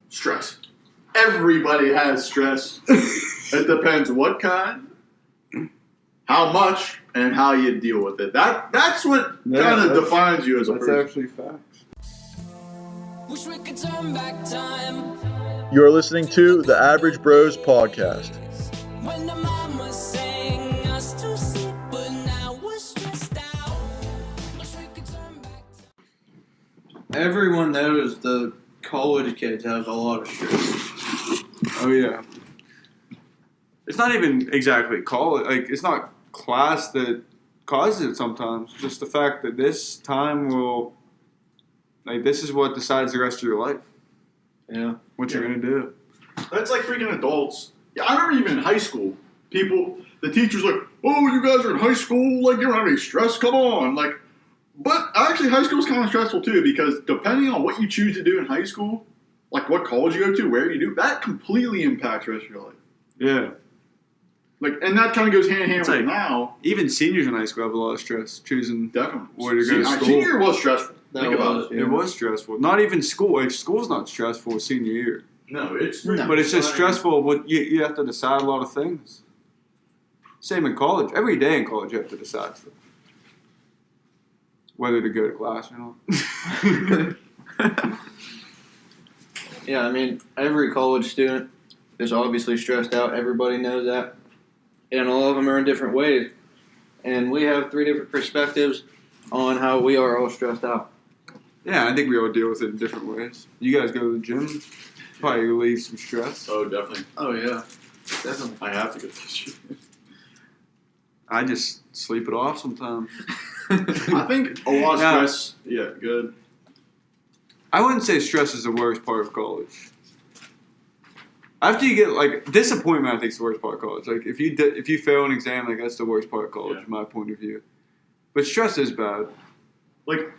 Stress. Everybody has stress. It depends what kind, how much, and how you deal with it. That's what kind of defines you as a person. That's actually facts. Wish we could turn back time. You're listening to the Average Bros Podcast. When the mama sang us to sleep, but now we're stressed out. Wish we could turn back time. Everyone knows the college kids have a lot of stress. Oh yeah. It's not even exactly college. Like it's not class that causes it sometimes. Just the fact that this time will, like, this is what decides the rest of your life. Yeah. What you're gonna do. That's like freaking adults. Yeah, I remember even in high school, the teachers like, oh, you guys are in high school, like you don't have any stress, come on. Like, but actually high school is kind of stressful too, because depending on what you choose to do in high school, like what college you go to, where you do, that completely impacts the rest of your life. Yeah. Like, and that kind of goes hand in hand It's with like- now. Even seniors in high school have a lot of stress choosing Definitely. where to go to school. Senior year was stressful. Think about was, it. yeah. It was stressful. Not even school. Like school's not stressful senior year. No, it's But it's just stressful. What you have to decide a lot of things. Same in college. Every day in college you have to decide stuff. Whether to go to class or not. Yeah, I mean, every college student is obviously stressed out. Everybody knows that. And all of them are in different ways. And we have 3 different perspectives on how we are all stressed out. Yeah, I think we all deal with it in different ways. You guys go to the gym, probably relieve some stress. Oh, definitely. Oh, yeah. Definitely. I have to get this. I just sleep it off sometimes. I think a lot of Yeah. stress. Yeah, good. I wouldn't say stress is the worst part of college. After you get, like, disappointment, I think is the worst part of college. Like, if you fail an exam, like, that's the worst part of college, Yeah. from my point of view. But stress is bad. Like,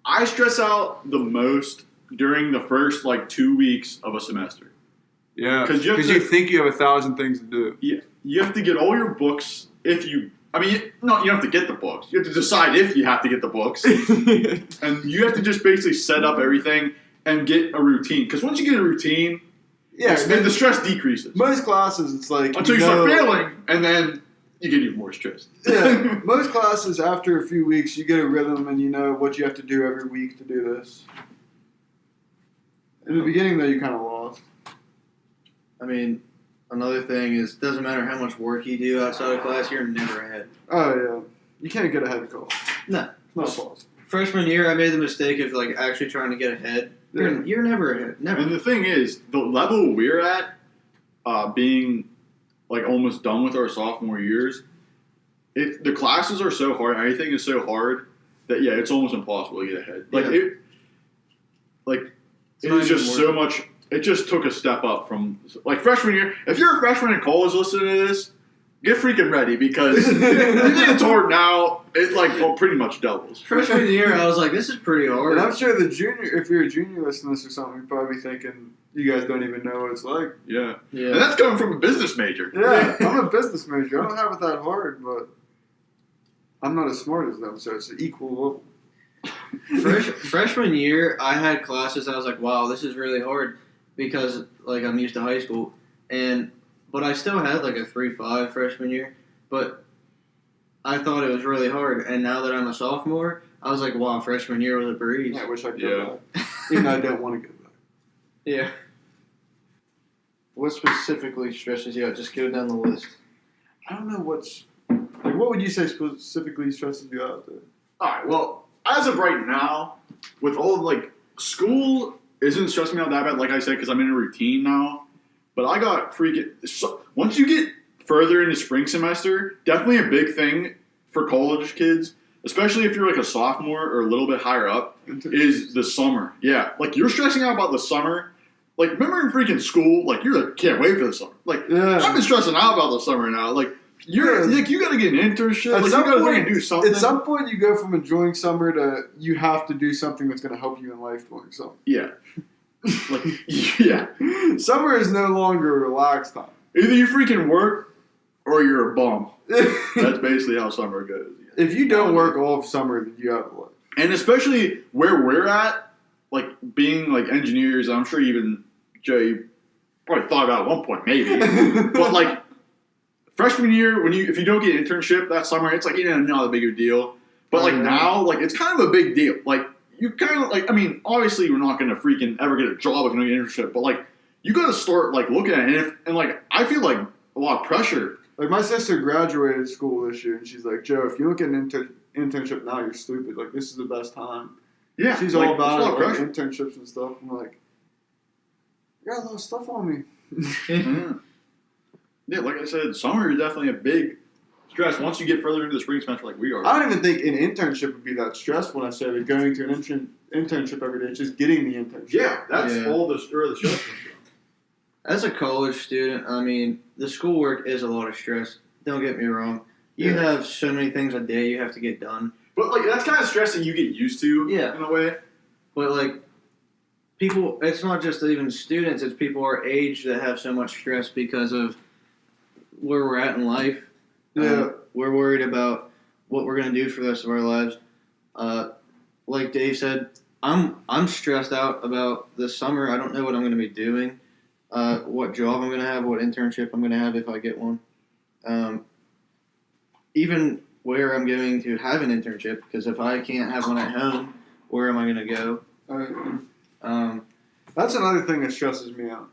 I stress out the most during the first, 2 weeks of a semester. Yeah, 'Cause you have because to- you think you have 1,000 things to do. Yeah, you have to get all your books you don't have to get the books. You have to decide if you have to get the books. And you have to just basically set up everything and get a routine. Because once you get a routine, then the stress decreases. Most classes, it's like Until you start failing, and then you get even more stressed. Yeah, most classes, after a few weeks, you get a rhythm and you know what you have to do every week to do this. In the beginning, though, you kind of lost. I mean, another thing is, doesn't matter how much work you do outside of class, you're never ahead. Oh, yeah. You can't get ahead of college. No. It's not possible. Freshman year, I made the mistake of actually trying to get ahead. You're never ahead. Never. And the thing is, the level we're at, being almost done with our sophomore years, the classes are so hard, everything is so hard that it's almost impossible to get ahead. It is just so much. It just took a step up from freshman year. If you're a freshman in college listening to this, get freaking ready, because if you think it's hard now, it pretty much doubles. Freshman year, I was like, this is pretty hard. And I'm sure if you're a junior listening to this or something, you're probably thinking, you guys don't even know what it's like. Yeah. Yeah. And that's coming from a business major. Yeah, I'm a business major. I don't have it that hard, but I'm not as smart as them, so it's an equal level. Freshman year, I had classes I was like, wow, this is really hard, because I'm used to high school, but I still had a 3.5 freshman year, but I thought it was really hard, and now that I'm a sophomore, I was like, wow, freshman year was a breeze. Yeah, I wish I could go back. Even though I don't want to go back. Yeah. What specifically stresses you out? Just go down the list. I don't know what would you say specifically stresses you out there? Alright, well, as of right now, with all of, school isn't stressing me out that bad, like I said, because I'm in a routine now. But I got once you get further into spring semester, definitely a big thing for college kids, especially if you're a sophomore or a little bit higher up, is the summer. Yeah, you're stressing out about the summer. Remember in freaking school, you're can't wait for the summer. I've been stressing out about the summer now. You gotta get an internship. You gotta freaking do something. At some point, you go from enjoying summer to you have to do something that's going to help you in life during summer. Yeah. Yeah. Summer is no longer a relaxed time. Either you freaking work or you're a bum. That's basically how summer goes. If you don't work all of summer, then you have a life. And especially where we're at, being engineers, I'm sure even Joe, you probably thought about at one point, maybe. But like freshman year, if you don't get an internship that summer, it's like not a big of a deal. But like now, like it's kind of a big deal. Like you kind of like, I mean, obviously we're not gonna freaking ever get a job if you don't get an internship, but like you gotta start like looking at it, and like I feel like a lot of pressure. Like my sister graduated school this year, and she's like, Joe, if you don't get an internship now, you're stupid. Like this is the best time. Yeah, She's like, all about it's a it, lot of like, pressure. internships and stuff. I'm like, I got a lot of stuff on me. Yeah, like I said, summer is definitely a big stress once you get further into the spring semester like we are. I don't even think an internship would be that stressful necessarily. Going to an internship every day, it's just getting the internship. Yeah, that's all the stress. As a college student, I mean, the schoolwork is a lot of stress. Don't get me wrong. You have so many things a day you have to get done. But like that's kind of stress that you get used to. Yeah. In a way. But like people, it's not just even students. It's people our age that have so much stress because of where we're at in life. Yeah. We're worried about what we're gonna do for the rest of our lives. Like Dave said, I'm stressed out about this summer. I don't know what I'm gonna be doing. What job I'm gonna have, what internship I'm gonna have if I get one. Even where I'm going to have an internship, because if I can't have one at home, where am I gonna go? That's another thing that stresses me out.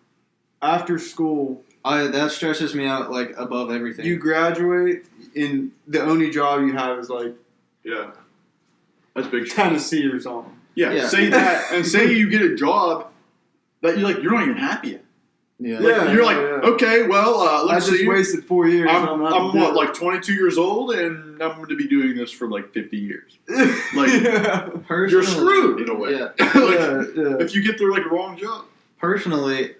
After school, That stresses me out like above everything. you graduate, and the only job you have is like That's big. Tennessee or something. Yeah. Say that, and say you get a job that you're not even happy at. yeah. Yeah. You're like, okay, well, I let's just see. wasted 4 years. I'm like 22 years old, and I'm going to be doing this for like 50 years. Like, Personally, you're screwed in a way. Yeah. Like, if you get the like wrong job. Personally,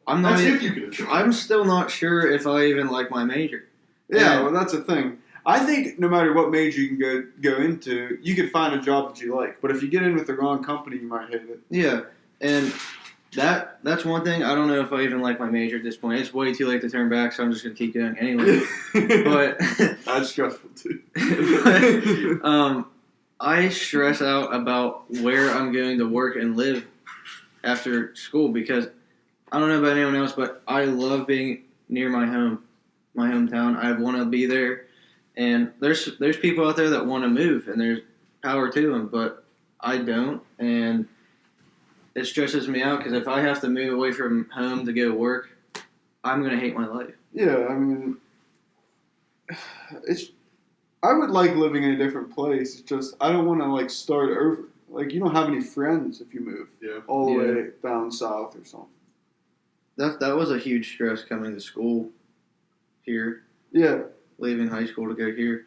I'm not. That's Even, if you get a job. I'm still not sure if I even like my major. Yeah, well, that's the thing. I think no matter what major you can go into, you can find a job that you like. But if you get in with the wrong company, you might hate it. Yeah, and that's one thing. I don't know if I even like my major at this point. It's way too late to turn back, so I'm just gonna keep going anyway. But That's stressful too. I stress out about where I'm going to work and live after school because I don't know about anyone else, but I love being near my home, my hometown. I want to be there, and there's people out there that want to move, and there's power to them, but I don't, and it stresses me out because if I have to move away from home to go to work, I'm gonna hate my life. Yeah, I mean, I would like living in a different place. It's just I don't want to like start over. Like you don't have any friends if you move all the way down south or something. That was a huge stress coming to school here. Yeah. Leaving high school to go here,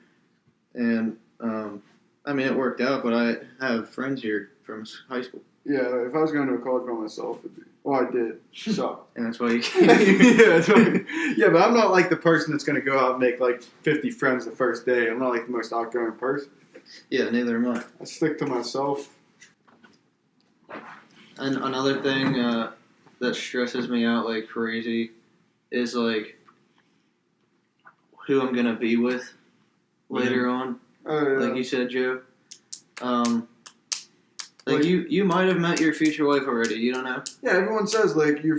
and I mean it worked out. But I have friends here from high school. Yeah, if I was going to a college by myself, it'd be. Well, I did. Suck. And that's why you yeah, that's right. Yeah, but I'm not like the person that's going to go out and make like 50 friends the first day. I'm not like the most outgoing person. Yeah, neither am I. I stick to myself. And another thing that stresses me out like crazy is like who I'm gonna be with later on. Like you said, Joe. Like you might have met your future wife already. You don't know. Yeah, everyone says like your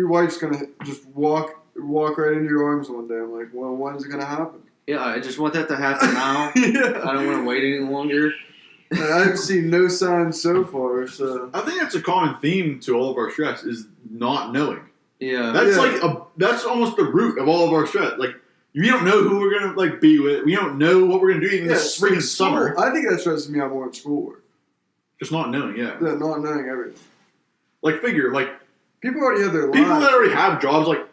wife's gonna just walk right into your arms one day. I'm like, well, when's it gonna happen? Yeah, I just want that to happen now. Yeah. I don't want to wait any longer. And I've seen no signs so far. So I think that's a common theme to all of our stress is not knowing. Yeah. That's that's almost the root of all of our stress. Like we don't know who we're gonna like be with. We don't know what we're gonna do even this spring and summer. I think that stresses me out more in schoolwork. Just not knowing, yeah. Not knowing everything. Like figure, like People already have their lives. people that already have jobs, like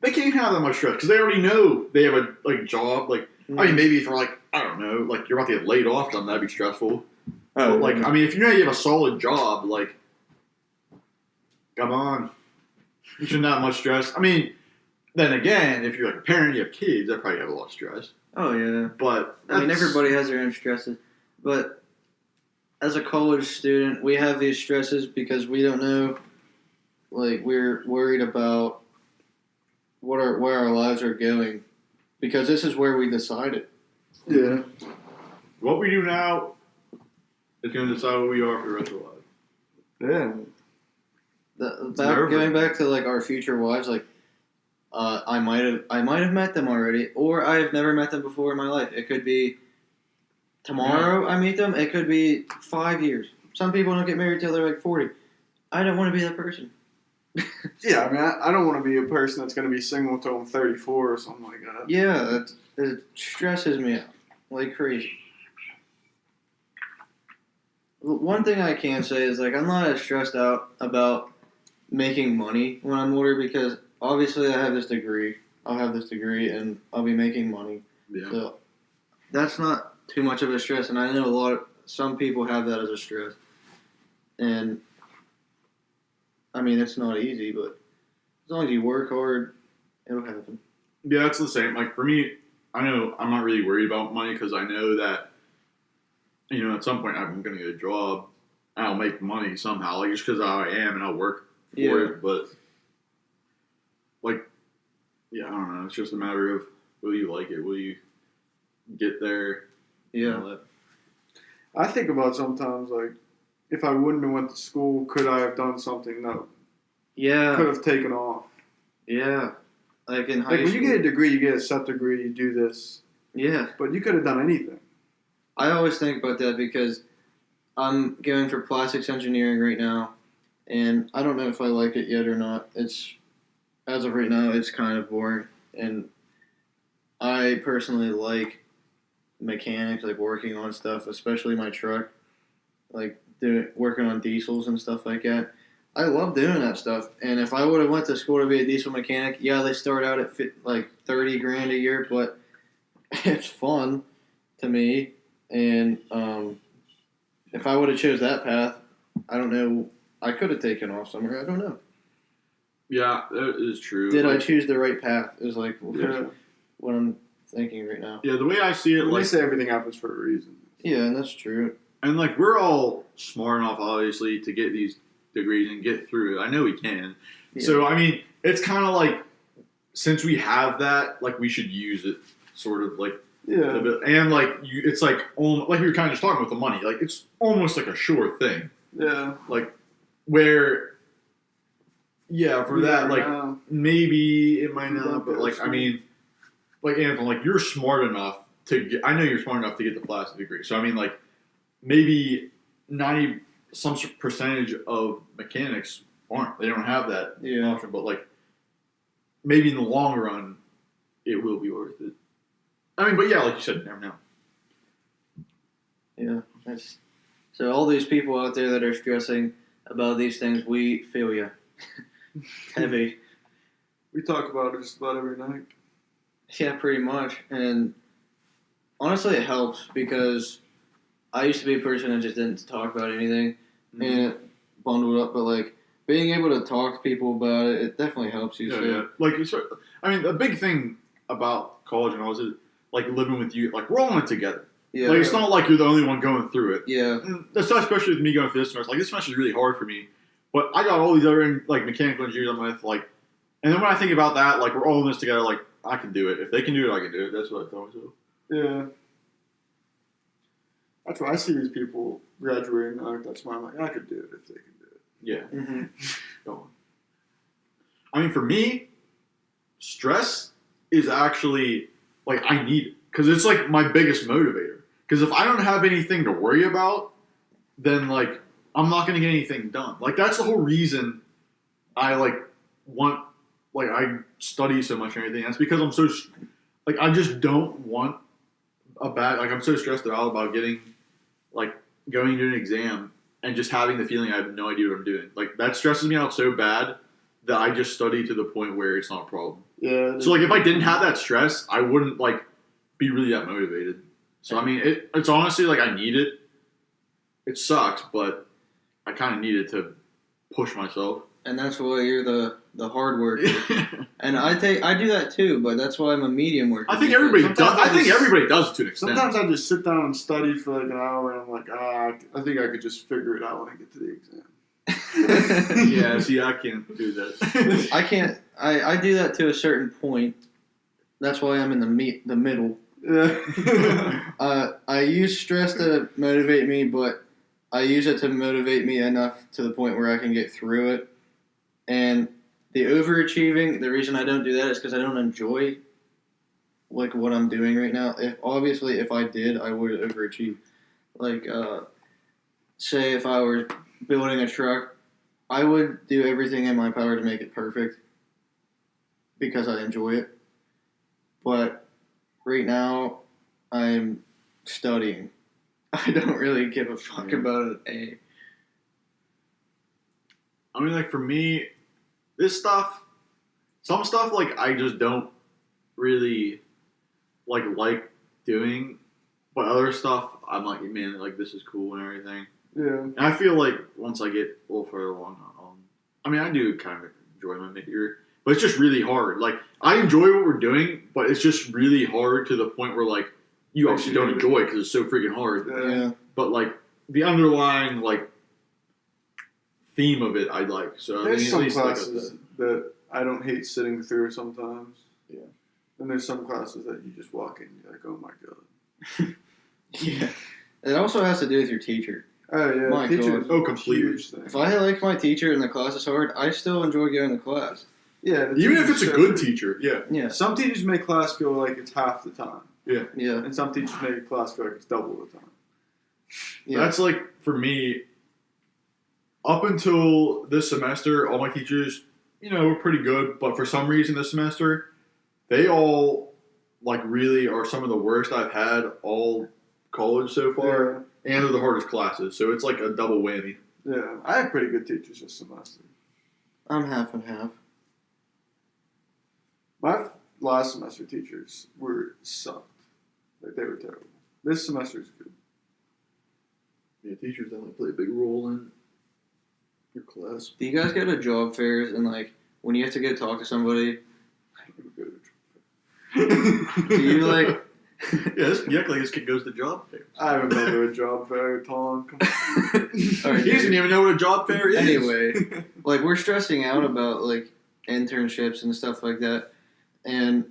they can't have that much stress because they already know they have a like job. Like I mean, maybe for like I don't know, like you're about to get laid off, something that'd be stressful. But like I mean, if you know you have a solid job, like come on, you shouldn't have much stress. I mean, then again, if you're like a parent, you have kids, that probably have a lot of stress. Oh yeah. But I mean, everybody has their own stresses, but as a college student, we have these stresses because we don't know. Like we're worried about where our lives are going, because this is where we decided. Yeah. what we do now is going to decide what we are for the rest of our lives. Yeah. Going back to like our future wives, like I might have met them already, or I have never met them before in my life. It could be tomorrow I meet them. It could be 5 years. Some people don't get married till they're like 40. I don't want to be that person. Yeah, I mean, I don't want to be a person that's going to be single until I'm 34 or something like that. Yeah, it stresses me out like crazy. One thing I can say is like I'm not as stressed out about making money when I'm older because obviously I have this degree. I'll have this degree and I'll be making money. Yeah. So that's not too much of a stress, and I know some people have that as a stress. And I mean, it's not easy, but as long as you work hard, it'll happen. Yeah, it's the same. Like for me, I know I'm not really worried about money because I know that, at some point I'm going to get a job and I'll make money somehow, like just because I am and I'll work for it. But like, yeah, I don't know. It's just a matter of will you like it? Will you get there? Yeah. I think about sometimes like if I wouldn't have went to school, could I have done something that could have taken off? Yeah. Like in high Like when school. you get a degree, you get a set degree, you do this. Yeah. But you could have done anything. I always think about that because I'm going for plastics engineering right now, and I don't know if I like it yet or not. As of right now, it's kind of boring, and I personally like mechanics, like working on stuff, especially my truck, like working on diesels and stuff like that. I love doing that stuff, and if I would have went to school to be a diesel mechanic, yeah, they start out at like $30,000 a year, but it's fun to me. And if I would have chose that path, I don't know. I could have taken off somewhere. I don't know. Yeah, that is true. Did I choose the right path? Is like Yeah. what I'm thinking right now. Yeah, the way I see it, They like, say everything happens for a reason. Yeah, and that's true. and like we're all smart enough, obviously, to get these degrees and get through it. I know we can. Yeah. So I mean, it's kind of like since we have that, like we should use it, sort of like. Yeah. And like it's like like we were kind of just talking about the money. Like it's almost like a sure thing. Yeah. Like where, yeah, for that, like maybe it might not, but like I mean, like Anthony, like you're smart enough to get. I know you're smart enough to get the plastic degree. So I mean, like maybe 90 some percentage of mechanics aren't. They don't have that option. But like maybe in the long run, it will be worth it. I mean, but yeah, like you said, never know. Yeah, so all these people out there that are stressing about these things, we feel you. Heavy. We talk about it just about every night. Yeah, pretty much. And honestly, it helps because I used to be a person that just didn't talk about anything and it bundled up. But like being able to talk to people about it, it definitely helps you. Yeah, so. yeah. Like, I mean, the big thing about college and all is like living with you. Like, we're all in it together. Yeah. Like, it's not like you're the only one going through it. Yeah. And that's not especially with me going through this semester. Like, this semester is really hard for me. But I got all these other, like, mechanical engineers I'm with. Like, and then when I think about that, like, we're all in this together. Like, I can do it. If they can do it, I can do it. That's what I tell myself. Yeah. That's why I see these people graduating. That's why I'm like, I could do it if they can do it. Yeah. Mm-hmm. Go on. I mean, for me, stress is actually, like, I need it. Because it's, like, my biggest motivator. Because if I don't have anything to worry about, then, like, I'm not going to get anything done. Like, that's the whole reason I, like, I study so much and everything. That's because I'm so, like, I just don't want I'm so stressed out about getting, like, going to an exam and just having the feeling I have no idea what I'm doing. Like, that stresses me out so bad that I just study to the point where it's not a problem. Yeah. So, like, if I didn't have that stress, I wouldn't, like, be really that motivated. So, I mean, it's honestly, like, I need it. It sucks, but I kind of need it to push myself. And that's why you're the hard worker. And I do that too, but that's why I'm a medium worker. I think everybody does. I think everybody does it to an extent. Sometimes I just sit down and study for like an hour, and I'm like, I think I could just figure it out when I get to the exam. Yeah, see, I can't do that. I can't. I do that to a certain point. That's why I'm in the middle. Yeah. I use stress to motivate me, but I use it to motivate me enough to the point where I can get through it. And the overachieving, the reason I don't do that is because I don't enjoy like what I'm doing right now. If I did, I would overachieve. Like, say if I were building a truck, I would do everything in my power to make it perfect because I enjoy it. But right now, I'm studying. I don't really give a fuck about an A. I mean, like for me, this stuff, some stuff like I just don't really like doing, but other stuff I'm like, man, like this is cool and everything. Yeah. And I feel like once I get a little further along, I mean, I do kind of enjoy my major, but it's just really hard. Like I enjoy what we're doing, but it's just really hard to the point where like you obviously don't enjoy it because it's so freaking hard. Yeah. But like the underlying like theme of it, I like. So There's I mean, some at least classes that I don't hate sitting through sometimes. Yeah. And there's some classes that you just walk in and you're like, oh my god. Yeah. It also has to do with your teacher. Oh yeah, My teachers. God. Oh, completely. Huge thing. If I like my teacher and the class is hard, I still enjoy going to class. Yeah, the even if teachers it's a so good great. teacher, yeah. Yeah. Some teachers make class feel like it's half the time, Yeah. and some teachers make class feel like it's double the time. Yeah. That's like for me. Up until this semester, all my teachers, were pretty good. But for some reason, this semester, they all like really are some of the worst I've had all college so far, and they're the hardest classes. So it's like a double whammy. Yeah, I had pretty good teachers this semester. I'm half and half. My last semester teachers sucked. Like they were terrible. This semester is good. Yeah, teachers definitely play a big role in your class. Do you guys go to job fairs and like when you have to go talk to somebody, do you like? You act like this kid goes to job fairs. I remember a job fair, Tom. All right, He doesn't even know what a job fair is. Anyway, like we're stressing out about like internships and stuff like that, and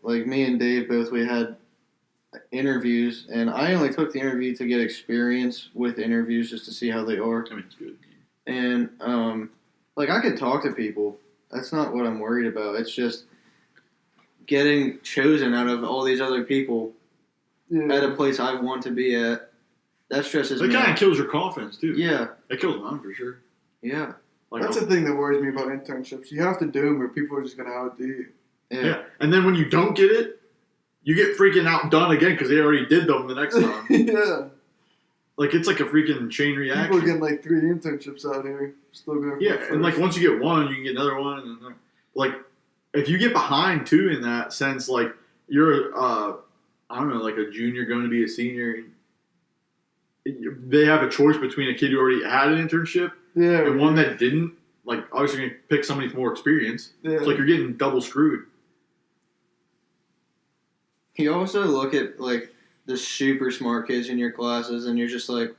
me and Dave both we had interviews, and I only took the interview to get experience with interviews just to see how they are. I mean, it's good. And I could talk to people. That's not what I'm worried about. It's just getting chosen out of all these other people at a place I want to be at. That stresses It me kind of out. kills your confidence too. Yeah, It kills mine for sure. yeah, Like, That's the thing that worries me about internships. You have to do them or people are just going to outdo you. yeah. And then when you don't get it, you get freaking outdone again because they already did them the next time. Yeah. Like it's like a freaking chain reaction. People are getting like 3 internships out here. Still going Yeah, for and like first. once you get one, you can get another one, and then, like if you get behind too in that sense, like you're I don't know, like a junior going to be a senior, they have a choice between a kid who already had an internship Yeah. and one that didn't. Like obviously, you're gonna pick somebody with more experience. Yeah. It's like you're getting double screwed. You also look at like the super smart kids in your classes, and you're just like,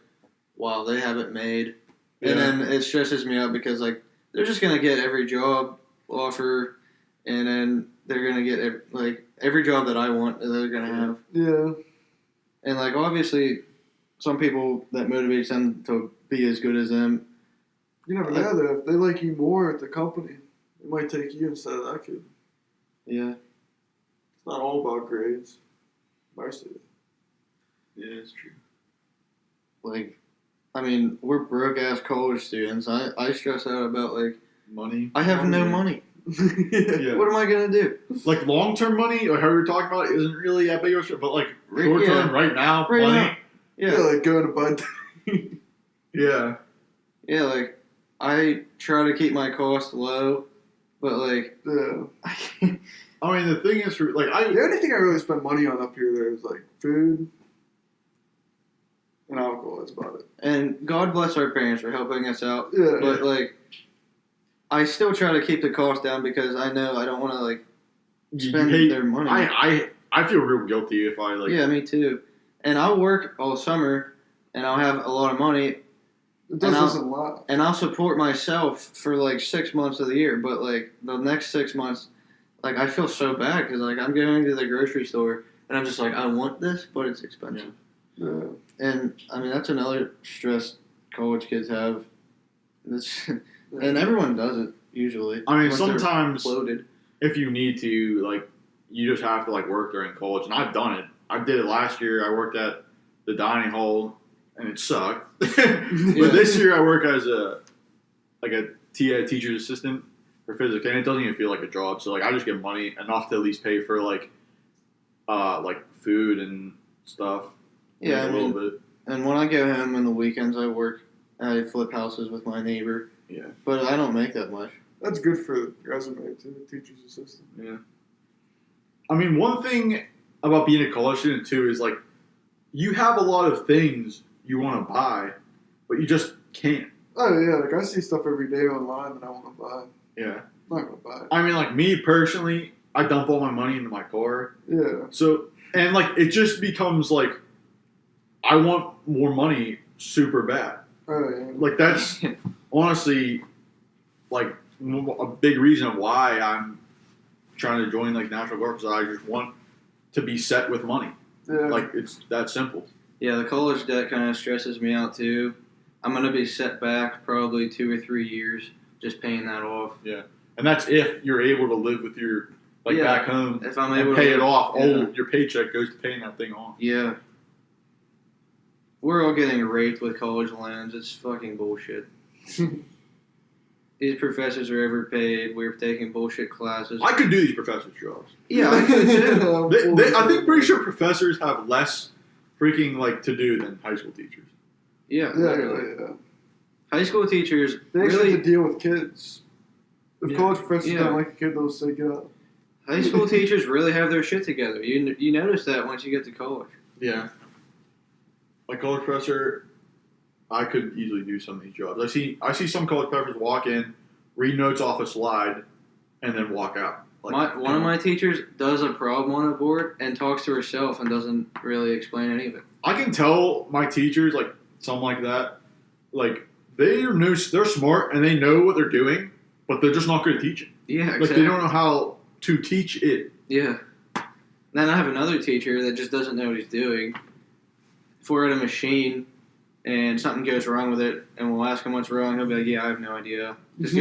"Wow, they have it made." Yeah. And then it stresses me out because like they're just gonna get every job offer, and then they're gonna get every job that I want. They're gonna have, Yeah. and like obviously, some people that motivates them to be as good as them. You never know though. If they like you more at the company, they might take you instead of that kid. Yeah, It's not all about grades. Most of it. Yeah, it's true. like, I mean, we're broke ass college students. I stress out about like Money. I have no money. Yeah. What am I gonna do? Like long term money, like how we were talking about, isn't really that big of a stress. But like short term, Yeah. right now, Right money. now. Yeah, Yeah, like going to Bud. Yeah. yeah. Like I try to keep my cost low, but like Yeah. I can't. I mean, the thing is, for like The only thing I really spend money on up here there is like food and alcohol. That's about it. And God bless our parents for helping us out. Yeah. But like, I still try to keep the cost down because I know I don't want to like you spend hate- their money. I feel real guilty if I like. Yeah, me too. And I'll work all summer, and I'll have a lot of money, It does And this a lot. and I'll support myself for like 6 months of the year. But like the next 6 months, like I feel so bad because like I'm going to the grocery store and I'm just like I want this, but it's expensive. Yeah. And I mean that's another stress college kids have. It's And everyone does it usually. I mean, unless they're sometimes floated. if you need to, like, you just have to like work during college, and I've done it. I did it last year. I worked at the dining hall, and it sucked. But this year, I work as a teacher's assistant for physics, and it doesn't even feel like a job. So like, I just get money enough to at least pay for like food and stuff. Yeah, like, a little bit. And when I go home on the weekends, I flip houses with my neighbor. Yeah. But I don't make that much. That's good for the resume too, teacher's assistant. Yeah. I mean, one thing about being a college student too is like, you have a lot of things you want to buy, but you just can't. Oh yeah, like I see stuff every day online that I want to buy. Yeah. I'm not gonna buy it. I mean, like me personally, I dump all my money into my car. Yeah. So, and like, it just becomes like, I want more money super bad. Oh yeah. Like, that's honestly like a big reason why I'm trying to join like National Guard, because I just want to be set with money. Yeah. Like, it's that simple. Yeah, the college debt kind of stresses me out too. I'm going to be set back probably 2 or 3 years just paying that off. And that's if you're able to live with your, like, Yeah, back home if I'm and able pay to it off. yeah. Oh, your paycheck goes to paying that thing off. Yeah. We're all getting raped with college loans. It's fucking bullshit. These professors are overpaid. We're taking bullshit classes. I could do these professors' jobs. Yeah, I could too. I think pretty sure professors have less freaking, like, to do than high school teachers. Yeah, Yeah, literally. yeah. High school teachers They actually really. have to deal with kids. If Yeah. college professors Yeah. don't like a kid, they'll say get out. High school teachers really have their shit together. You notice that once you get to college. Yeah. Like, college professor, I could easily do some of these jobs. I see some college professors walk in, read notes off a slide, and then walk out. Like, One of my teachers does a problem on a board and talks to herself and doesn't really explain any of it. I can tell my teachers, like, something like that, like, they're smart and they know what they're doing, but they're just not good at teaching. Yeah, Like, exactly. they don't know how to teach it. Yeah. Then I have another teacher that just doesn't know what he's doing. If we're at a machine and something goes wrong with it, and we'll ask him what's wrong, he'll be like, "Yeah, I have no idea. Just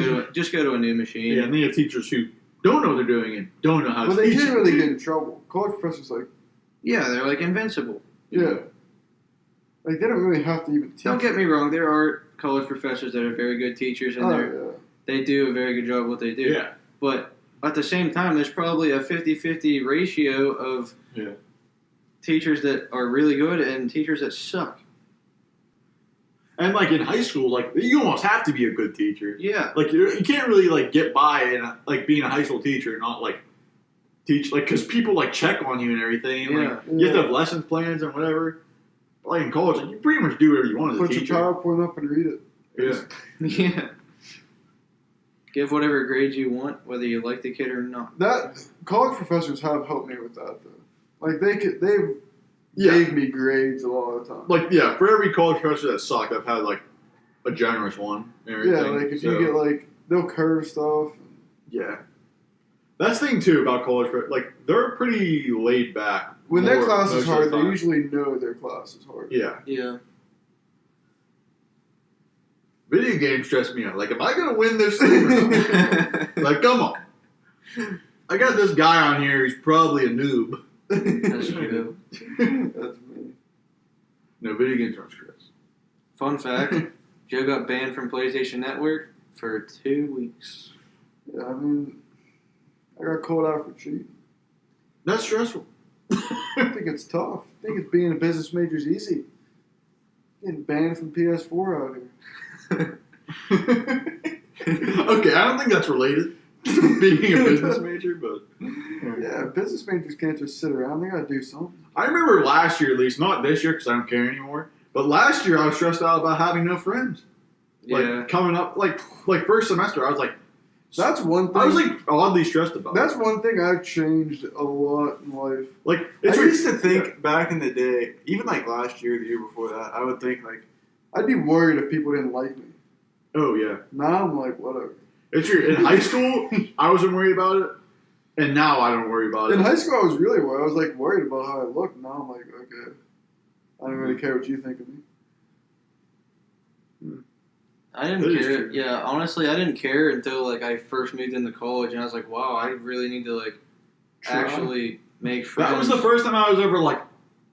go to a new machine." Yeah, and then you have teachers who don't know what they're doing and don't know how But to they teach can't it. really get in trouble. College professors, like, Yeah, they're like invincible. yeah. Like, they don't really have to even teach. Don't get me wrong. There are college professors that are very good teachers, and Oh, they do a very good job at what they do. Yeah. But at the same time, there's probably a 50-50 ratio of Yeah. teachers that are really good and teachers that suck. And, like, in high school, like, you almost have to be a good teacher. Yeah. Like, you can't really, like, get by and, like, being a high school teacher and not, like, teach, like, because people, like, check on you and everything. And, like, Yeah. you have to have lessons plans and whatever. Like, in college, like, you pretty much do whatever you want as a Put your teacher. PowerPoint up and read it. Yeah. Yeah. Give whatever grades you want, whether you like the kid or not. That college professors have helped me with that though. Like they Yeah. gave me grades a lot of the time. Like, yeah, for every college professor that sucked, I've had, like, a generous one and everything. Yeah, like if So, you get like they'll curve stuff. yeah. That's the thing, too, about college. Like, they're pretty laid back. When their more- class most is of the hard, they time. usually know their class is hard. Yeah. Yeah. Video games stress me out. Like, am I going to win this thing or not? Like, come on. I got this guy on here who's probably a noob. That's true. That's me. No, video games aren't stress. Fun fact, Joe got banned from PlayStation Network for 2 weeks. Yeah, I mean, I got called out for cheating. That's stressful. I think it's tough. I think it's being a business major is easy. Getting banned from PS4 out here. Okay, I don't think that's related to being a business major, but Yeah, business majors can't just sit around. They gotta do something. I remember last year, at least, not this year because I don't care anymore, but last year I was stressed out about having no friends. Like, Yeah. coming up, like first semester, I was like, That's one thing. I was like oddly stressed about. That's one thing I've changed a lot in life. like I it's used to think back in the day, even like last year, the year before that, I would think like, I'd be worried if people didn't like me. Oh yeah, Now I'm like, whatever. it's true. In high school, I wasn't worried about it, and now I don't worry about In it. high school, I was really worried. I was like worried about how I looked. Now I'm like, okay, I don't really care what you think of me. I didn't That is care. true. Yeah, honestly, I didn't care until like I first moved into college, and I was like, wow, I really need to like Try. actually make friends. That was the first time I was ever like,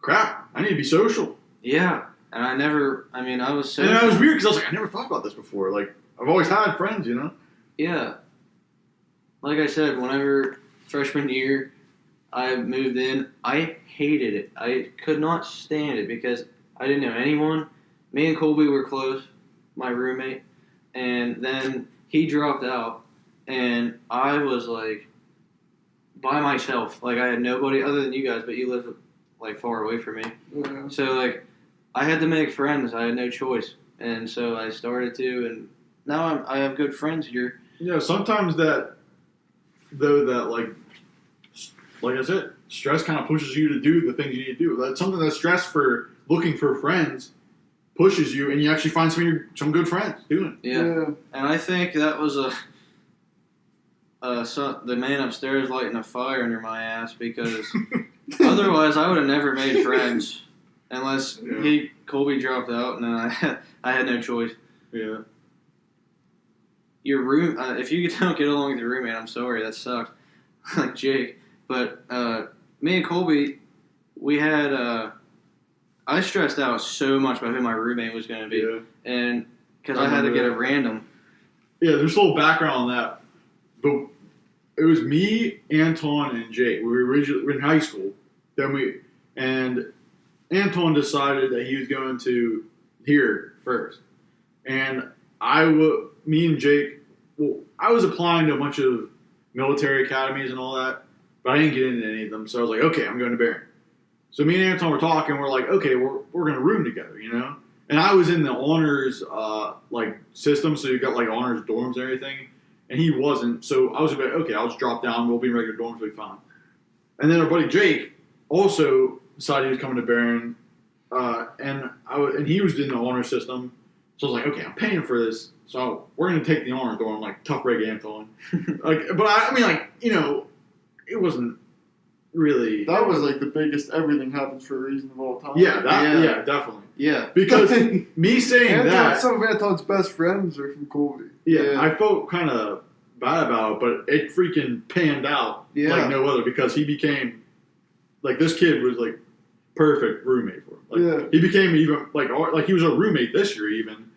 crap, I need to be social. Yeah, and I never. I mean, I was so. And that was weird because I was like, I never thought about this before. Like, I've always had friends, you know? Yeah. Like I said, whenever freshman year I moved in, I hated it. I could not stand it because I didn't know anyone. Me and Colby were close, my roommate, and then he dropped out, and I was like by myself. Like I had nobody other than you guys, but you live like far away from me. Yeah. So like I had to make friends. I had no choice, and so I started to, and now I have good friends here. You know, sometimes that like I said, stress kind of pushes you to do the things you need to do. That's something that stress for looking for friends pushes you, and you actually find some good friends doing it. Yeah. And I think that was the man upstairs lighting a fire under my ass because otherwise I would have never made friends unless Colby dropped out and then I had no choice. Yeah. Your room, if you don't get along with your roommate, I'm sorry, that sucks. Like Jake, but me and Colby, we had I stressed out so much about who my roommate was going to be, Yeah. and because I had to get a random. Yeah, there's a little background on that. But it was me, Anton, and Jake. We were originally in high school. And Anton decided that he was going to here first. And me and Jake, well, I was applying to a bunch of military academies and all that, but I didn't get into any of them. So I was like, okay, I'm going to Barron. So me and Anton were talking. We're like, okay, we're going to room together, you know? And I was in the honors system, so you got like honors dorms and everything. And he wasn't. So I was like, okay, I'll just drop down. We'll be in regular dorms. We'll be fine. And then our buddy Jake also decided he was coming to Barron. And he was in the honor system. So I was like, okay, I'm paying for this. So we're going to take the honor dorm, like tough break Anton. But I mean, like, you know, it wasn't really. That was like the biggest everything happens for a reason of all time. Yeah, definitely. Yeah. Because me saying that. Some of Anton's best friends are from Colby. Yeah, I felt kind of bad about it, but it freaking panned out like no other because he became, like, this kid was, like, perfect roommate for him. Like, he became even, like he was a roommate this year even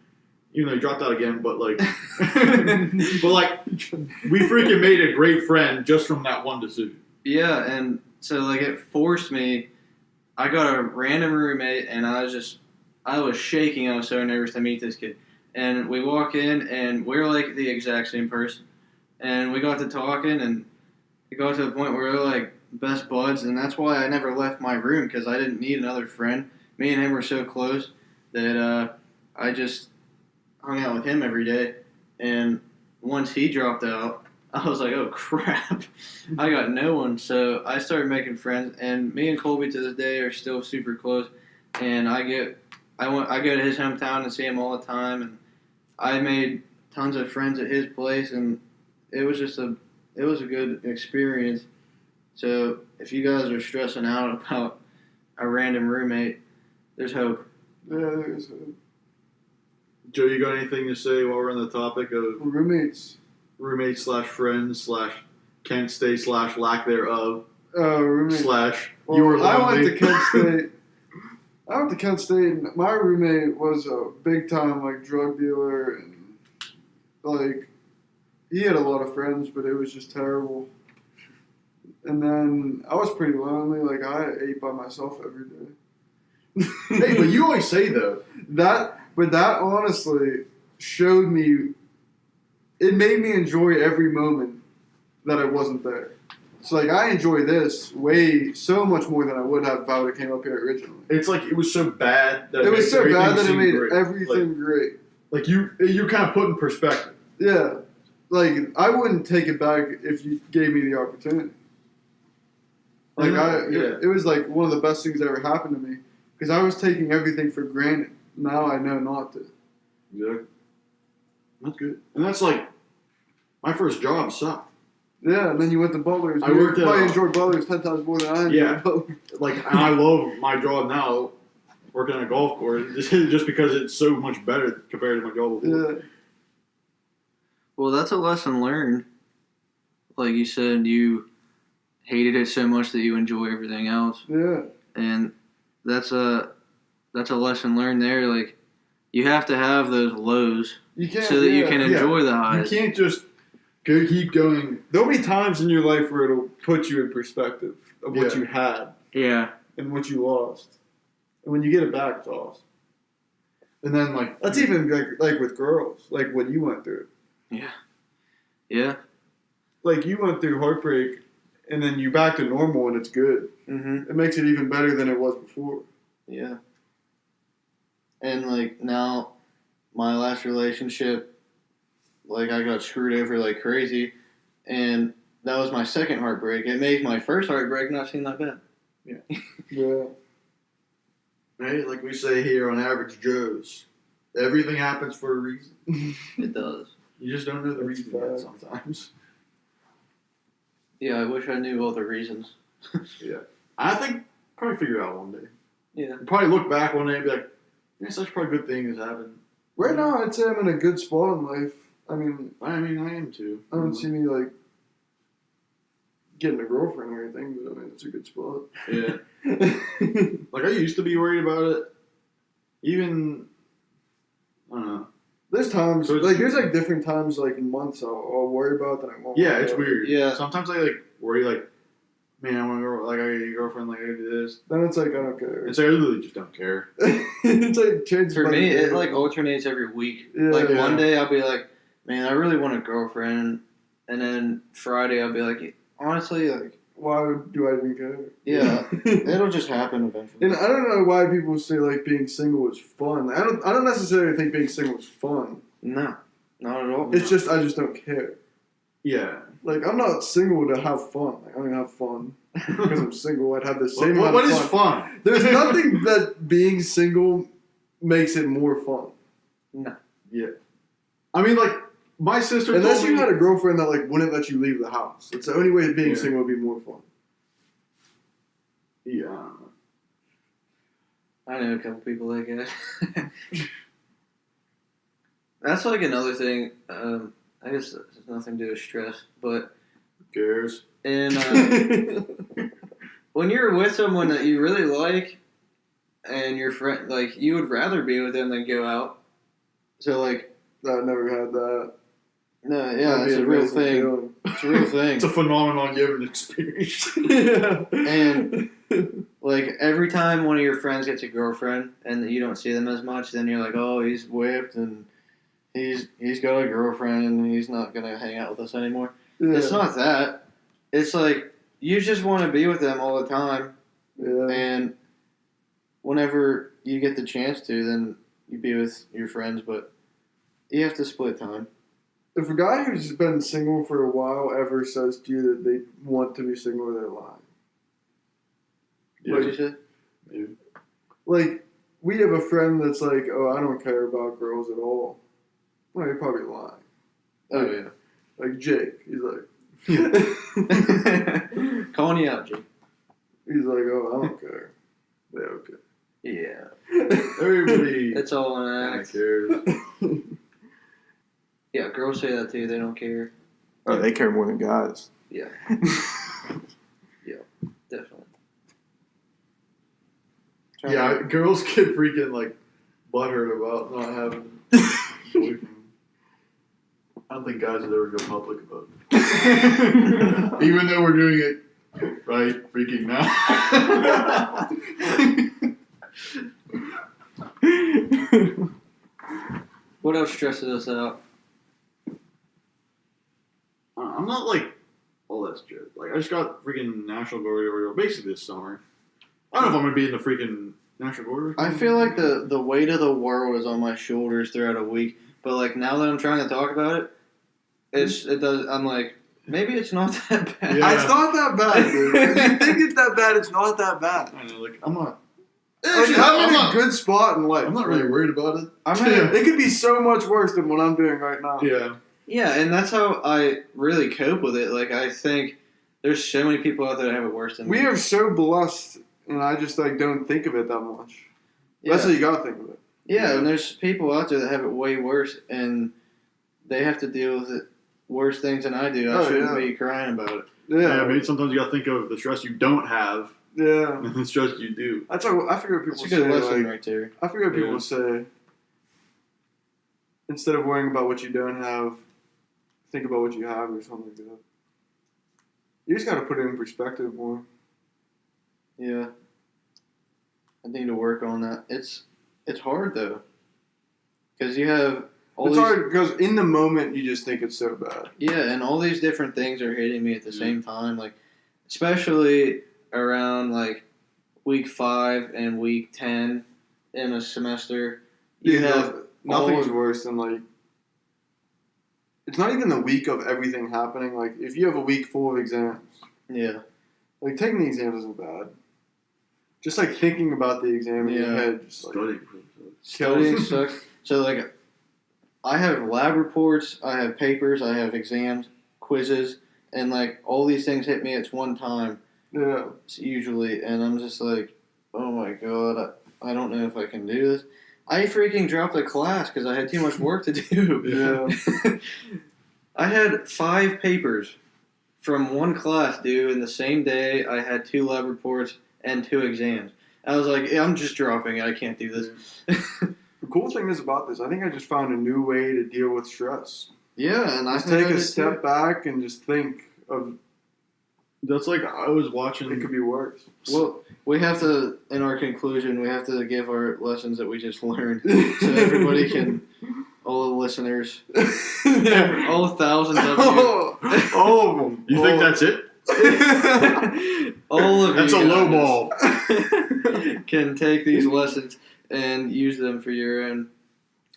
though he dropped out again, but, like, but, like, we freaking made a great friend just from that one decision. Yeah, and so, like, it forced me. I got a random roommate, and I was shaking. I was so nervous to meet this kid. And we walk in, and we're, like, the exact same person. And we got to talking, and it got to the point where we were, like, best buds. And that's why I never left my room, because I didn't need another friend. Me and him were so close that I just hung out with him every day. And once he dropped out, I was like, oh, crap. I got no one. So I started making friends. And me and Colby to this day are still super close. And I go to his hometown and see him all the time. And I made tons of friends at his place. And it was just a good experience. So if you guys are stressing out about a random roommate, there's hope. Yeah, there's Joe, you got anything to say while we're on the topic of roommates? Roommates / friends / Kent State / lack thereof Roommates. / you were I lonely. went to Kent State. I went to Kent State, and my roommate was a big time like drug dealer, and like he had a lot of friends, but it was just terrible. And then I was pretty lonely. Like I ate by myself every day. Hey, but you always say though that honestly showed me. It made me enjoy every moment that I wasn't there. So like I enjoy this so much more than I would have if I would have came up here originally. it's like it was so bad that It was so bad that it made great. everything great. Like you kind of put in perspective. Yeah, like I wouldn't take it back if you gave me the opportunity. Like it was like one of the best things that ever happened to me because I was taking everything for granted. Now I know not to. Yeah, that's good. And that's like my first job sucked. Yeah, and then you went to Butler's. I worked at I enjoyed Butler's 10 times more than I enjoyed Yeah. Butler's. Like, and I love my job now, working on a golf course, just because it's so much better compared to my job before. Yeah. Well, that's a lesson learned. Like you said, you hated it so much that you enjoy everything else, Yeah. and that's a lesson learned there. Like you have to have those lows You can't. so that you yeah. can enjoy the You highs. can't just keep going. There'll be times in your life where it'll put you in perspective of what Yeah. you had Yeah, and what you lost. And when you get it back, it's awesome. And then like That's even like with girls, like what you went through. yeah. Like you went through heartbreak, and then you back to normal, and it's good. Mhm. It makes it even better than it was before. Yeah. And like now, my last relationship, like I got screwed over like crazy, and that was my second heartbreak. It made my first heartbreak not seem that bad. Yeah. right, like we say here on Average Joes, everything happens for a reason. It does. You just don't know the That's reason yet fact. sometimes. Yeah, I wish I knew all the reasons. I think probably figure it out one day. Yeah. Probably look back one day and be like, yeah, such probably good thing has happened. Right now, I'd say I'm in a good spot in life. I mean, I am too. I don't see me like getting a girlfriend or anything, but I mean, it's a good spot. Yeah. Like I used to be worried about it. Even I don't know. There's times, So it's- like, there's like different times, like in months, I'll worry about that I won't. Yeah, it's weird. Yeah. Sometimes I like worry like, man, I want to go like I get a girlfriend, like I do this. Then it's like I don't care. And so I really just don't care. It's like changes. For by me, the it day. like alternates every week. Yeah. Like Yeah. one day I'll be like, man, I really want a girlfriend, and then Friday I'll be like, honestly, like, Why do I even care? yeah, it'll just happen eventually. And I don't know why people say like being single is fun. I don't necessarily think being single is fun. No, not at all. It's just I just don't care. Yeah. Like I'm not single to have fun. Like, I don't have fun because I'm single. I'd have the same amount What of is fun. fun? There's nothing that being single makes it more fun. Yeah. I mean, like my sister. Unless told you me, had a girlfriend that like wouldn't let you leave the house. It's the only way being Yeah. single would be more fun. Yeah. I don't know. I know a couple people like that. That's like another thing. I guess it has nothing to do with stress, but Who cares? in when you're with someone that you really like, and your friend, like you would rather be with them than go out. So like, I never had that. no, yeah, That'd be it's a an real amazing thing. feeling. It's a real thing. It's a phenomenon you haven't experienced. Yeah. And like every time one of your friends gets a girlfriend and you don't see them as much, then you're like, oh, he's whipped and he's got a girlfriend and he's not gonna hang out with us anymore. Yeah. It's not that. It's like you just want to be with them all the time, Yeah. and whenever you get the chance to, then you be with your friends. But you have to split time. If a guy who's been single for a while ever says to you that they want to be single, they're lying. What did you say? Like, we have a friend that's like, oh, I don't care about girls at all. Well, you're probably lying. Oh yeah. Like Jake, he's like, Calling you out, Jake. he's like, oh, I don't care. Yeah, okay. Yeah. Everybody It's all an kind of act. cares. Yeah, girls say that too. They don't care. Oh, they care more than guys. Yeah. Definitely. Yeah, girls get freaking like butthurt about not having a boyfriend. I don't think guys would ever go public about it. Even though we're doing it right freaking now. What else stresses us out? I'm not like all that shit. Like I just got freaking National Guard basically this summer. I don't know if I'm gonna be in the freaking National Guard. I feel like the weight of the world is on my shoulders throughout a week. But like now that I'm trying to talk about it, it does. I'm like, maybe it's not that bad. Yeah. It's not that bad, dude. If you think it's that bad, it's not that bad. I know, like I'm not. Like, I'm in a good spot in life. I'm not really worried about it. It could be so much worse than what I'm doing right now. Yeah. Yeah, and that's how I really cope with it. Like I think there's so many people out there that have it worse than We me. are so blessed, and I just like don't think of it that much. Yeah. That's how you gotta think of it. Yeah, and there's people out there that have it way worse, and they have to deal with it worse things than I do. I Oh, shouldn't yeah. be crying about it. Yeah, maybe sometimes you gotta think of the stress you don't have Yeah. and the stress you do. That's how I figure That's people a good say. lesson Like, right there. I figure people Yeah. say, instead of worrying about what you don't have, think about what you have or something like that. You just got to put it in perspective more. Yeah. I need to work on that. It's hard though, because you have all It's these hard because in the moment you just think it's so bad. yeah, and all these different things are hitting me at the same time. Like, especially around like week 5 and week 10 in a semester, you Dude, have nothing's all- worse than like. It's not even the week of everything happening. Like if you have a week full of exams, yeah. like taking the exams isn't bad. Just like thinking about the exam in your Yeah. head, just like Studying sucks. So like, I have lab reports, I have papers, I have exams, quizzes, and like all these things hit me at one time yeah. usually, and I'm just like, oh my god, I don't know if I can do this. I freaking dropped a class because I had too much work to do. Yeah. I had 5 papers from one class due in the same day. I had 2 lab reports and 2 exams. I was like, I'm just dropping it. I can't do this. The cool thing is about this, I think I just found a new way to deal with stress. Yeah, and I Just think take I a did step too. back and just think of That's like I was watching. it could be worse. Well, we have to, in our conclusion, we have to give our lessons that we just learned, so everybody can, all the listeners, Yeah. all thousands of you, All of them. You think that's it? all of That's you a low guys ball. can take these lessons and use them for your own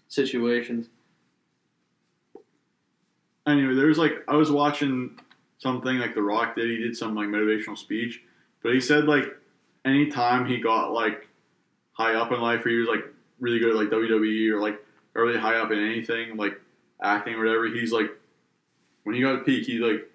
situations. Anyway, there was like I was watching something like The Rock did. He did some like motivational speech, but he said like anytime he got like high up in life, or he was like really good at like WWE or like or really high up in anything like acting or whatever, he's like when he got a peak, he like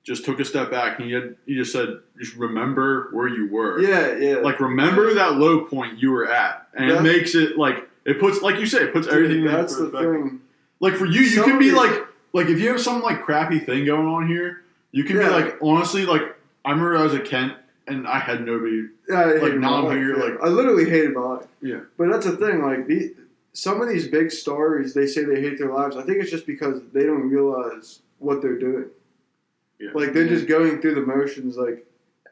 just took a step back and he just said just remember where you were. Yeah, yeah. Like remember that low point you were at, and it makes it like it puts like you say it puts everything. Dude, in that's the perspective. thing. Like for you, you Some can be of it- like if you have some like crappy thing going on here, you can be Yeah. like honestly like I remember I was at Kent and I had nobody. Yeah, I Like, hated now my I'm life, here, yeah. like- I literally hated my life. Yeah. But that's the thing, like some of these big stars, they say they hate their lives. I think it's just because they don't realize what they're doing. Yeah. Like they're just going through the motions, like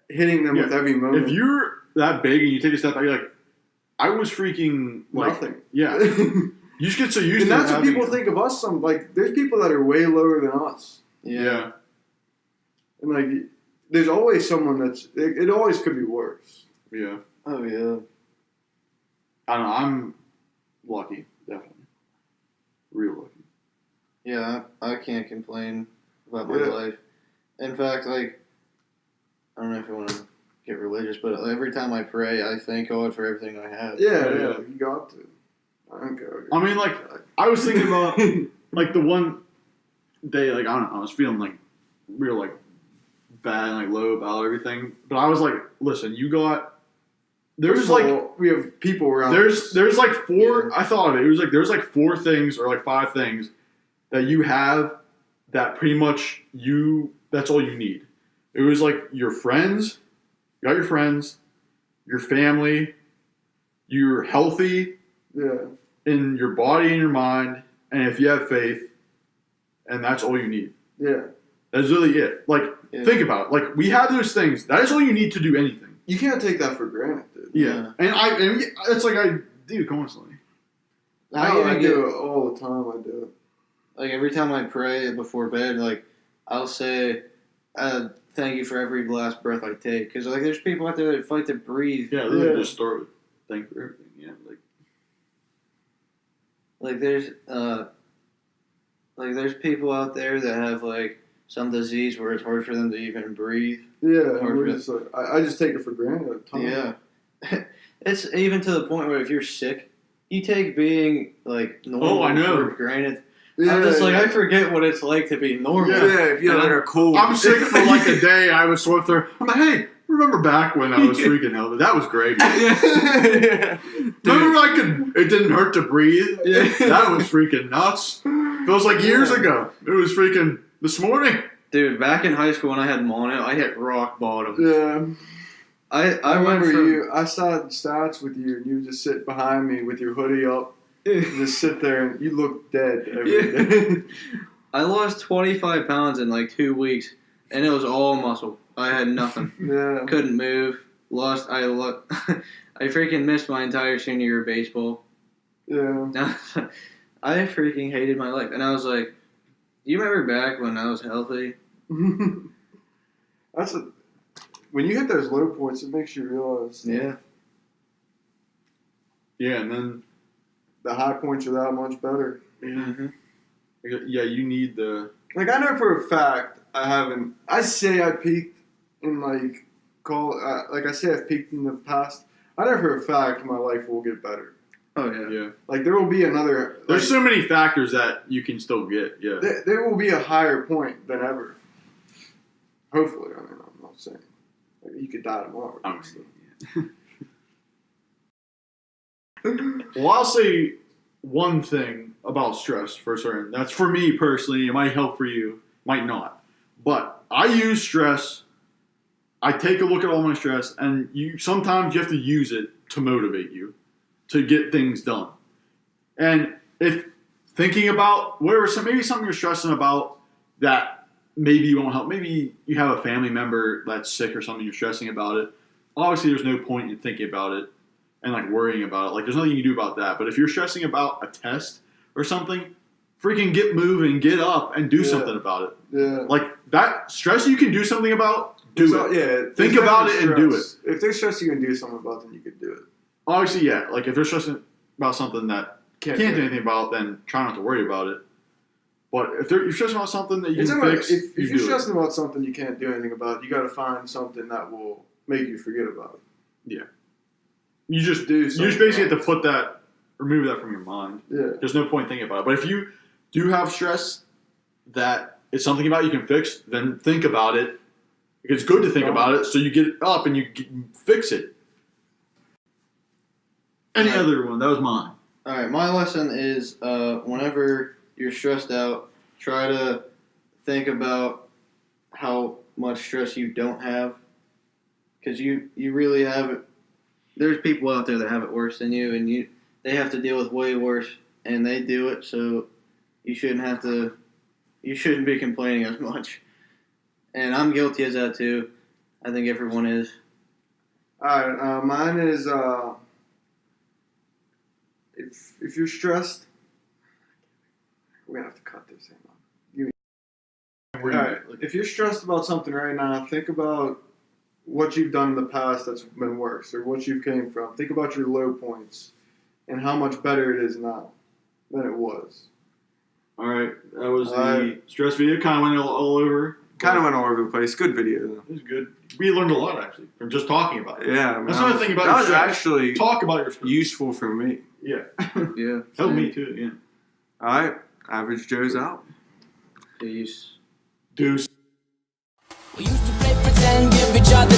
hitting them Yeah. with every moment. If you're that big and you take a step back, you're like, I was freaking like Nothing. Yeah. You just get so used And to that's what having- people think of us. There's people that are way lower than us, Yeah. and like there's always someone that's. It always could be worse. Yeah. Oh yeah. I don't know. I'm lucky, definitely. Real lucky. Yeah, I can't complain about my Yeah. life. In fact, like, I don't know if I want to get religious, but every time I pray, I thank God for everything I have. Yeah, Yeah. yeah, you got to. I don't care. I mean, like, I was thinking about like the one day, like I don't know, I was feeling like real like bad and like low about everything. But I was like, listen, you got there's like we have people around. there's like 4 I thought of it. It was like there's like 4 things or like 5 things that you have that pretty much that's all you need. It was like your friends, you got your friends, your family, you're healthy Yeah. in your body and your mind, and if you have faith, and that's all you need. Yeah. That's really it. Like, Yeah. think about it. Like, we have those things. That is all you need to do anything. You can't take that for granted, dude. Yeah. And it's like I do constantly. I No, even I get, do it all the time. I do it. like, every time I pray before bed, like, I'll say, thank you for every last breath I take. Because, like, there's people out there that fight to breathe. Yeah, literally Yeah. just start with thank you for everything. Yeah, Like, there's people out there that have, like, some disease where it's hard for them to even breathe. Yeah, Or and we're for- just like, I just take it for granted at times. Yeah. It's even to the point where if you're sick, you take being, like, normal Oh, I know. for granted. Yeah, I'm just like, yeah. I forget what it's like to be normal. Yeah. If you have And like a cold. I'm sick for like a day. I was sore throat. I'm like, hey, remember back when I was freaking healthy? That was great. yeah. Remember it didn't hurt to breathe? Yeah. That was freaking nuts. Feels like years ago. It was freaking this morning. Dude, back in high school when I had mono, I hit rock bottom. Yeah. I went remember from- you. I saw stats with you, and you would just sit behind me with your hoodie up, and just sit there, and you look dead every day. I lost 25 pounds in like 2 weeks, and it was all muscle. I had nothing. Yeah. Couldn't move. I freaking missed my entire senior year of baseball. Yeah. I freaking hated my life. And I was like, do you remember back when I was healthy? When you hit those low points, it makes you realize Yeah. Yeah, and then the high points are that much better. Mm-hmm. yeah, you need the. Like, I know for a fact I haven't. I say I peaked in like I say I've peaked in the past. I know for a fact my life will get better. Oh, yeah. Yeah. Like, there will be another. There's so many factors that you can still get. Yeah. There will be a higher point than ever. Hopefully, I mean, I'm not saying like, you could die tomorrow. Honestly. Well, I'll say one thing about stress for certain. That's for me personally. It might help for you, might not. But I use stress. I take a look at all my stress, and sometimes you have to use it to motivate you to get things done. And if thinking about maybe something you're stressing about that maybe you won't help. Maybe you have a family member that's sick or something. You're stressing about it. Obviously, there's no point in thinking about it and like worrying about it. Like, there's nothing you can do about that. But if you're stressing about a test or something, freaking get moving, get up, and do something about it. Yeah. Like, that stress you can do something about, do So, it. yeah. Think about it and do it. If there's stress you can do something about, then you could do it. Obviously, yeah. Like, if you're stressing about something that you can't do anything about, then try not to worry about it. But if you're stressing about something that you can fix, if you you're do it. stressing about something you can't do anything about, you got to find something that will make you forget about it. You just Do basically have to remove that from your mind. Yeah. There's no point thinking about it. But if you do have stress that it's something about you can fix, then think about it. It's good to think about it, so you get up and you fix it. Any other one? That was mine. All right, my lesson is whenever you're stressed out, try to think about how much stress you don't have, because you really have it. There's people out there that have it worse than you, and they have to deal with way worse, and they do it, so you shouldn't be complaining as much. And I'm guilty as that too. I think everyone is. All right. Mine is if you're stressed, we're gonna have to cut this thing off. All right. If you're stressed about something right now, think about what you've done in the past that's been worse, or what you've came from. Think about your low points and how much better it is now than it was. All right, that was the stress video. Kind of went all over. Kind of went all over the place. Good video though. It was good. We learned a lot actually from just talking about it. Yeah, That's another thing about that your was stress. actually Talk about your stress. useful for me. Yeah. Yeah. Helped me too. Yeah. All right, Average Joe's out. Peace. Deuce. We used to play pretend, give each other